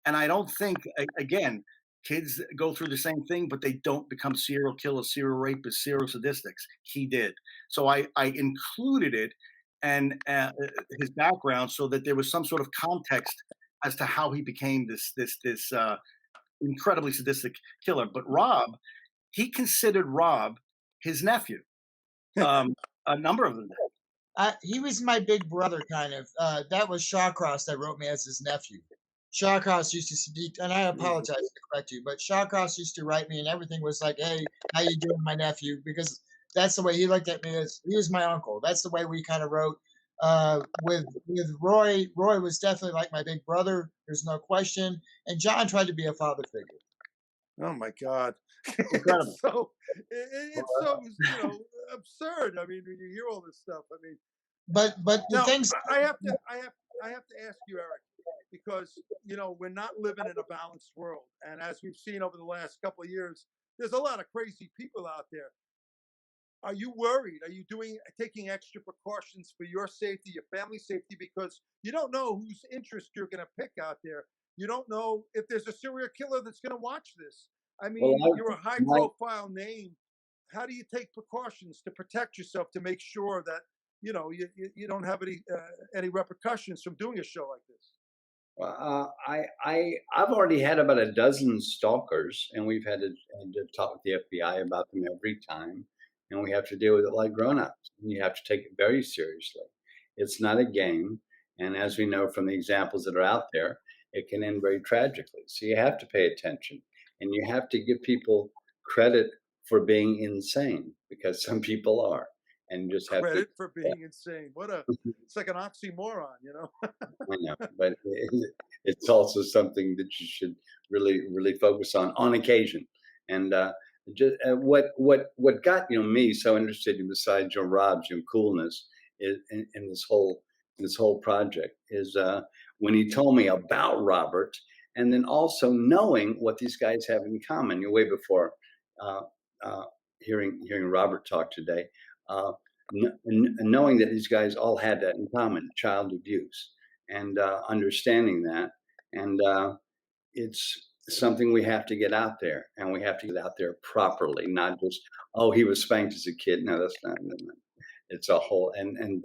and I don't think, again, kids go through the same thing, but they don't become serial killers, serial rapists, serial sadistics. He did. So I included it and his background so that there was some sort of context as to how he became this incredibly sadistic killer. But he considered Rob his nephew. A number of them did. He was my big brother, kind of. That was Shawcross that wrote me as his nephew. Shawcross used to speak, and I apologize to correct you, but Shawcross used to write me, and everything was like, "Hey, how you doing, my nephew?" Because that's the way he looked at me, as he was my uncle. That's the way we kind of wrote. With Roy, Roy was definitely like my big brother. There's no question. And John tried to be a father figure. Oh my God. Incredible. It's so absurd. I mean, when you hear all this stuff, I mean, But the now things I have to ask you, Eric, because we're not living in a balanced world, and as we've seen over the last couple of years, there's a lot of crazy people out there. Are you worried? Are you taking extra precautions for your safety, your family's safety, because you don't know whose interest you're going to pick out there. You don't know if there's a serial killer that's going to watch this. I mean, you're a high-profile name. How do you take precautions to protect yourself to make sure that you don't have any repercussions from doing a show like this? I've already had about a dozen stalkers, and we've had to talk with the FBI about them every time, and we have to deal with it like grown-ups. You have to take it very seriously. It's not a game, and as we know from the examples that are out there, it can end very tragically. So you have to pay attention, and you have to give people credit for being insane, because some people are, and just have credit for being insane. It's like an oxymoron, I know, but it's also something that you should really focus on occasion. And just what got me so interested in, besides your Rob's coolness, is in this whole project, is when he told me about Robert, and then also knowing what these guys have in common. Way before hearing Robert talk today. Knowing that these guys all had that in common, child abuse, and understanding that, and it's something we have to get out there, and we have to get out there properly, not just, oh, he was spanked as a kid. No, that's not. It's a whole, and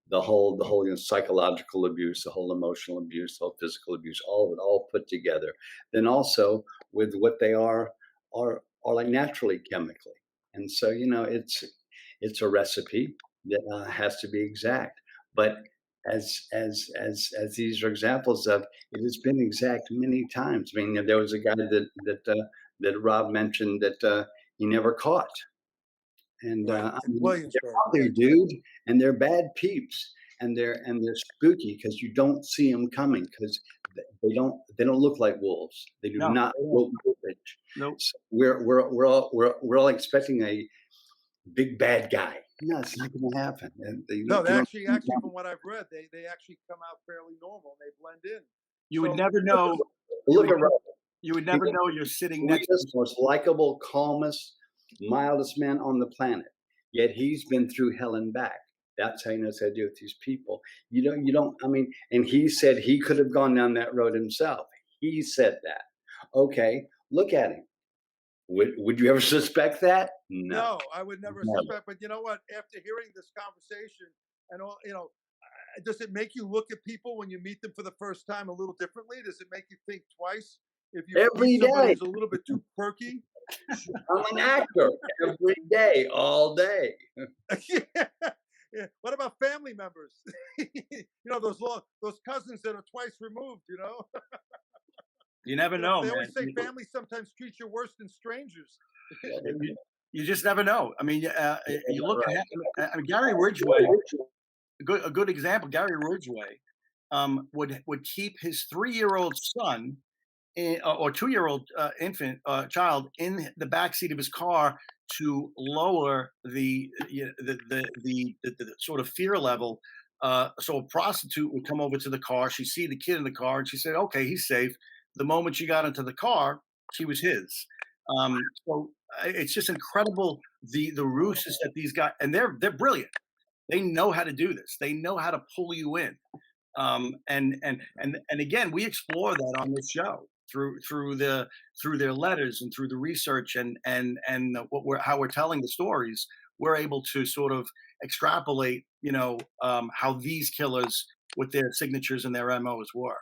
the whole psychological abuse, the whole emotional abuse, the whole physical abuse, all of it, all put together. Then also with what they are like naturally, chemically, and so it's a recipe that has to be exact. But as these are examples of, it has been exact many times. I mean, there was a guy that Rob mentioned that he never caught. And they're ugly, dude, and they're bad peeps, and they're spooky because you don't see them coming, because they don't look like wolves. They do not look wolfish. Nope. So we're all expecting a big bad guy. No, it's not going to happen. And actually, from what I've read, they actually come out fairly normal. They blend in. You would never know. Look at Robert. You would never know you're sitting next to the most likable, calmest, mildest man on the planet. Yet he's been through hell and back. That's how he knows how to deal with these people. You don't. I mean, and he said he could have gone down that road himself. He said that. Okay, look at him. Would you ever suspect that? No, I would never suspect. But you know what? After hearing this conversation and all, does it make you look at people when you meet them for the first time a little differently? Does it make you think twice if you meet somebody who's a little bit too quirky? I'm an actor every day, all day. Yeah. What about family members? Those cousins that are twice removed. You never know. They always say family sometimes treats you worse than strangers. You just never know. I mean, you look at Gary Ridgway. A good example. Gary Ridgway would keep his 3-year-old son or 2-year-old child in the backseat of his car to lower the sort of fear level. So a prostitute would come over to the car. She'd see the kid in the car, and she said, "Okay, he's safe." The moment she got into the car, she was his. So it's just incredible the ruses that these guys, and they're brilliant. They know how to do this. They know how to pull you in. And again, we explore that on this show through their letters and through the research and how we're telling the stories. We're able to sort of extrapolate, how these killers with their signatures and their MOs were.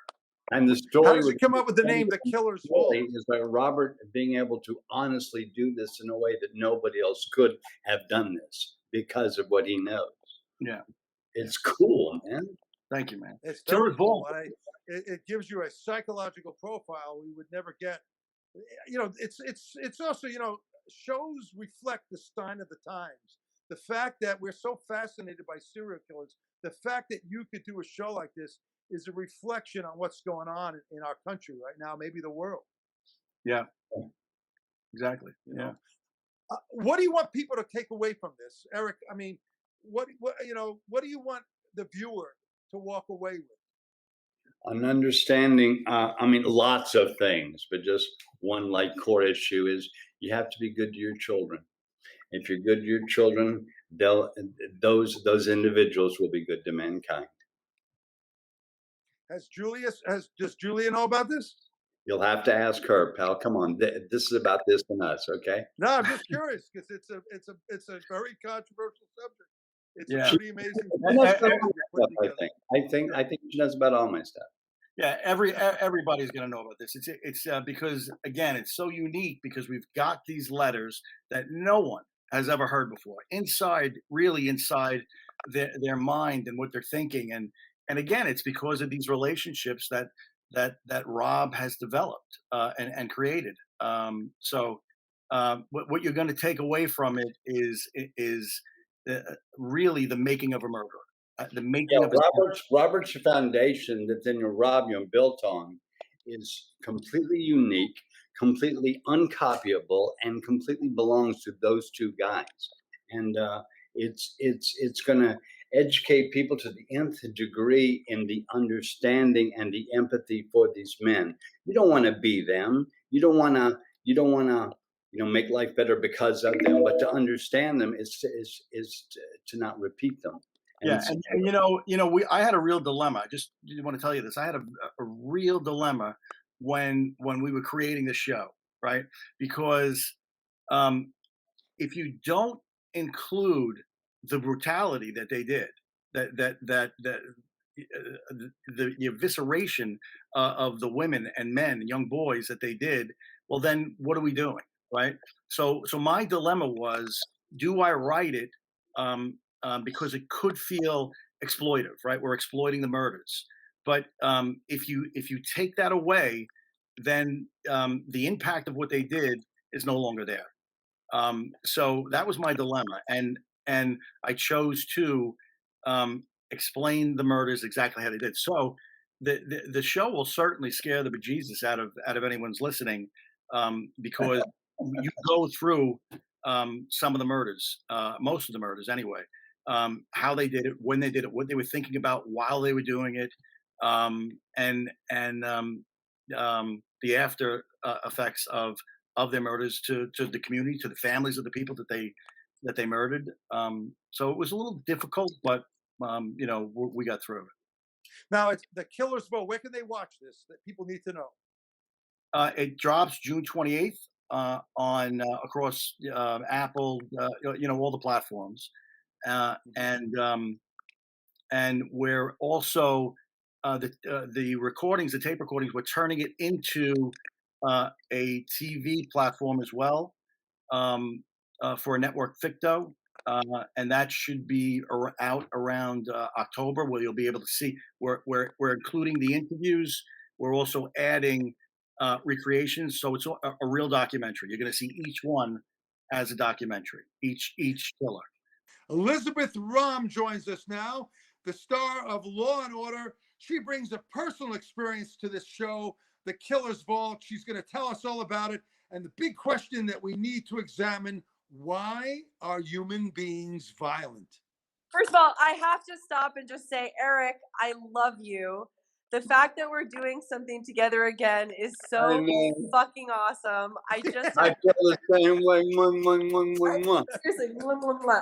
And the story. How does it come up with the name The Killer's Vault? Is by Robert being able to honestly do this in a way that nobody else could have done this because of what he knows. Yeah, it's cool, man. Thank you, man. It's Killer's Vault. it gives you a psychological profile we would never get. It's also, shows reflect the sign of the times. The fact that we're so fascinated by serial killers, the fact that you could do a show like this is a reflection on what's going on in our country right now, maybe the world. Yeah, exactly. Yeah. What do you want people to take away from this, Eric? I mean, what do you want the viewer to walk away with? An understanding, lots of things, but just one like core issue is you have to be good to your children. If you're good to your children, those individuals will be good to mankind. Does Julia know about this? You'll have to ask her, pal. Come on, this is about this and us, okay? No, I'm just curious because it's a very controversial subject. It's a pretty amazing. I think she knows about all my stuff. Yeah, everybody's going to know about this. It's because, again, it's so unique because we've got these letters that no one has ever heard before, really inside their mind and what they're thinking, and again, it's because of these relationships that Rob has developed and created. So what you're going to take away from it is really the making of a murderer. The making of Robert's foundation that then Rob built on is completely unique, completely uncopyable, and completely belongs to those two guys. And it's going to educate people to the nth degree in the understanding and the empathy for these men. You don't want to be them. You don't want to make life better because of them, but to understand them is to not repeat them. And I had a real dilemma. I just want to tell you this. I had a real dilemma when we were creating the show, right? Because if you don't include the brutality that they did, the evisceration of the women and men, young boys that they did, well, then what are we doing, right? So my dilemma was, do I write it? Because it could feel exploitive, right? We're exploiting the murders. But if you take that away, then the impact of what they did is no longer there. So that was my dilemma, and I chose to explain the murders exactly how they did. So the show will certainly scare the bejesus out of anyone's listening, because you go through some of the murders, most of the murders anyway. How they did it, when they did it, what they were thinking about while they were doing it, and the after effects of their murders to the community, to the families of the people that they murdered. So it was a little difficult, but we got through it. Now it's the Killer's Vote. Where can they watch this? That people need to know. It drops June 28th on across Apple, all the platforms. And we're also the recordings, the tape recordings, we're turning it into a TV platform as well, for a network Ficto, and that should be out around October, where you'll be able to see. We're including the interviews. We're also adding recreations, so it's a real documentary. You're going to see each one as a documentary, each killer. Elizabeth Rom joins us now, the star of Law and Order. She brings a personal experience to this show, The Killer's Vault. She's going to tell us all about it. And the big question that we need to examine, why are human beings violent? First of all, I have to stop and just say, Eric, I love you. The fact that we're doing something together again is so fucking awesome. I feel the same way. Seriously,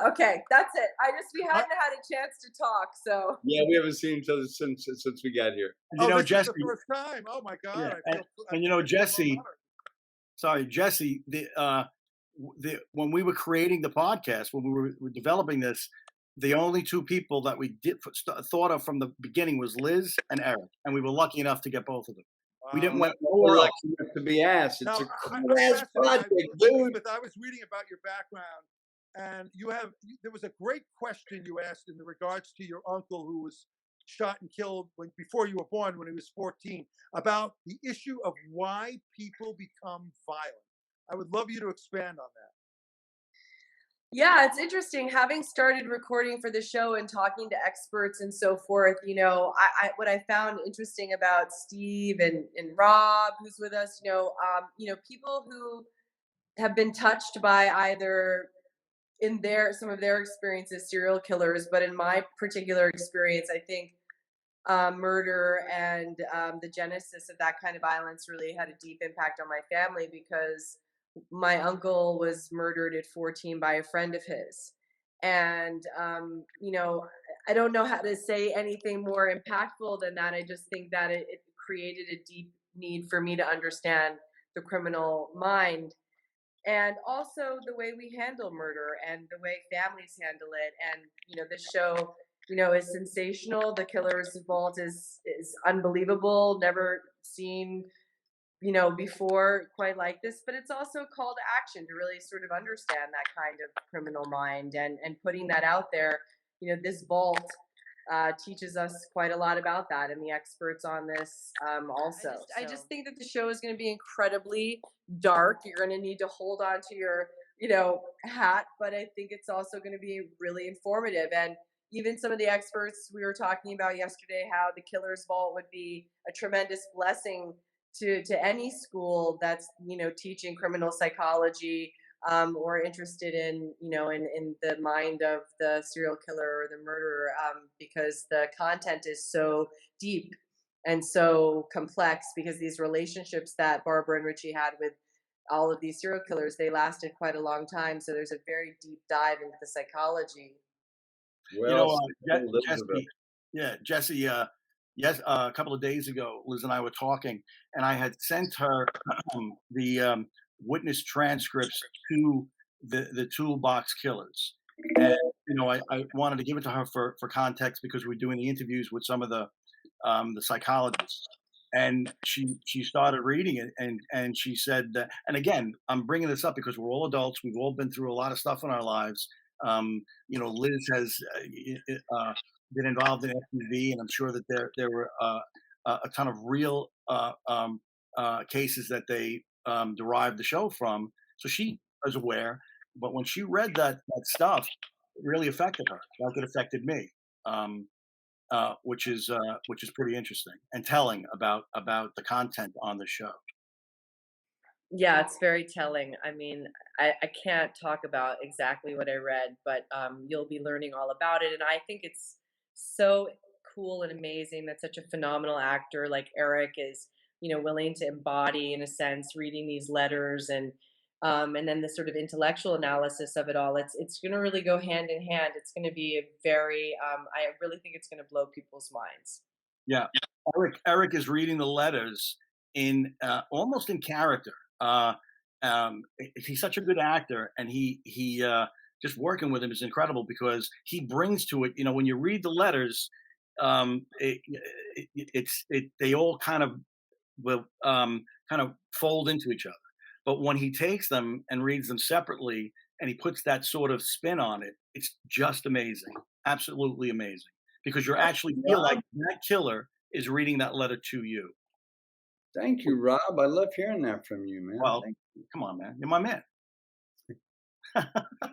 okay, that's it. We hadn't had a chance to talk, so yeah, we haven't seen each other since we got here. Jesse, the first time. Oh my God! Yeah. Jesse. Sorry, Jesse. When we were creating the podcast, when we were developing this, the only two people that we thought of from the beginning was Liz and Eric, and we were lucky enough to get both of them. We didn't want lucky enough to be asked. It's a cool ass project, dude. I was reading about your background, and there was a great question you asked in regards to your uncle who was shot and killed before you were born, when he was 14, about the issue of why people become violent. I would love you to expand on that. Yeah, it's interesting. Having started recording for the show and talking to experts and so forth, what I found interesting about Steve and Rob, who's with us, people who have been touched by either in some of their experiences, serial killers, but in my particular experience, I think murder and the genesis of that kind of violence really had a deep impact on my family, because my uncle was murdered at 14 by a friend of his. And, I don't know how to say anything more impactful than that. I just think that it created a deep need for me to understand the criminal mind, and also the way we handle murder and the way families handle it. And, this show, is sensational. The Killer's Vault is unbelievable. Never seen, before quite like this, but it's also a call to action to really sort of understand that kind of criminal mind, and putting that out there. This vault teaches us quite a lot about that, and the experts on this also. I just think that the show is going to be incredibly dark. You're going to need to hold on to your, hat, but I think it's also going to be really informative. And even some of the experts we were talking about yesterday, how the Killer's Vault would be a tremendous blessing to any school that's, teaching criminal psychology, or interested in, in the mind of the serial killer or the murderer, because the content is so deep and so complex, because these relationships that Barbara and Richie had with all of these serial killers, they lasted quite a long time. So there's a very deep dive into the psychology. Well, Jesse, yes, a couple of days ago, Liz and I were talking, and I had sent her the witness transcripts to the Toolbox Killers. And, I wanted to give it to her for context, because we're doing the interviews with some of the psychologists. And she started reading it, and she said that, and again, I'm bringing this up because we're all adults. We've all been through a lot of stuff in our lives. Liz has been involved in FTV, and I'm sure that there were a ton of real cases that they derived the show from. So she was aware, but when she read that stuff, it really affected her, like it affected me, which is pretty interesting and telling about the content on the show. Yeah, it's very telling. I mean, I can't talk about exactly what I read, but you'll be learning all about it. And I think it's so cool and amazing that such a phenomenal actor like Eric is, willing to embody, in a sense, reading these letters, and then the sort of intellectual analysis of it all. It's going to really go hand in hand. It's going to be a very, I really think it's going to blow people's minds. Yeah, Eric is reading the letters in almost in character. He's such a good actor, and he just working with him is incredible, because he brings to it, when you read the letters, they all kind of will kind of fold into each other. But when he takes them and reads them separately, and he puts that sort of spin on it, it's just amazing, absolutely amazing, because you actually feel like that killer is reading that letter to you. Thank you, Rob. I love hearing that from you, man. Well, come on, man. You're my man.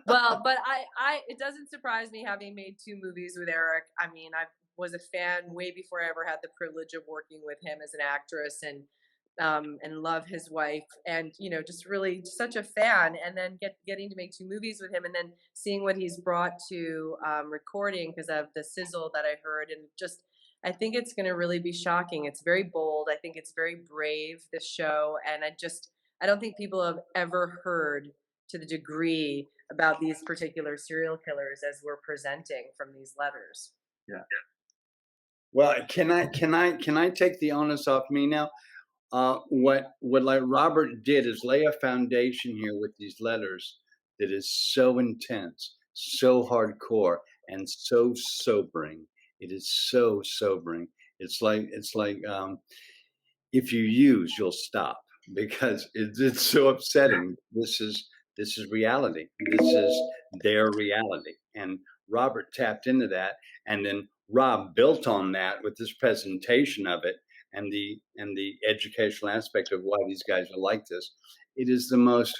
Well, but it doesn't surprise me, having made 2 movies with Eric. I mean, I was a fan way before I ever had the privilege of working with him as an actress, and love his wife, and just really such a fan. And then getting to make 2 movies with him, and then seeing what he's brought to recording, because of the sizzle that I heard, and just, I think it's going to really be shocking. It's very bold. I think it's very brave, this show. And I don't think people have ever heard to the degree about these particular serial killers as we're presenting from these letters. Yeah. Well, can I take the onus off me now? What like Robert did is lay a foundation here with these letters that is so intense, so hardcore, and so sobering. It is so sobering. It's like if you use, you'll stop, because it's so upsetting. This is reality. This is their reality. And Robert tapped into that, and then Rob built on that with this presentation of it and the educational aspect of why these guys are like this. It is the most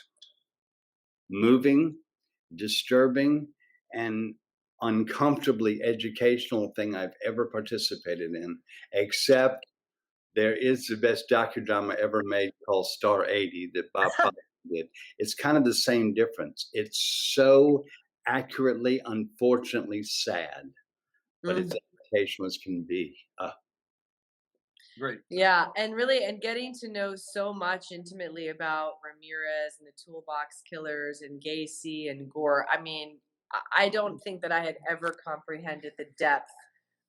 moving, disturbing, and uncomfortably educational thing I've ever participated in, except there is the best docudrama ever made called Star 80 that Bob Fosse did. It's kind of the same difference. It's so accurately, unfortunately sad, but it's educational as can be. Great. Yeah, and really, and getting to know so much intimately about Ramirez and the Toolbox Killers and Gacy and Gore. I mean, I don't think that I had ever comprehended the depth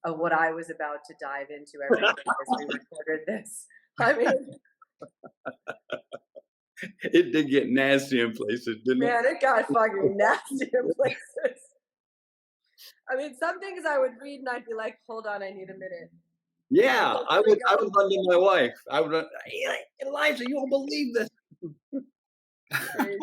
of what I was about to dive into every day as we recorded this. I mean, It did get nasty in places, didn't it? man, it got fucking nasty in places. I mean, some things I would read and I'd be like, hold on, I need a minute. Yeah, I would run to my wife. I would run, hey, Eliza, you won't believe this. Crazy.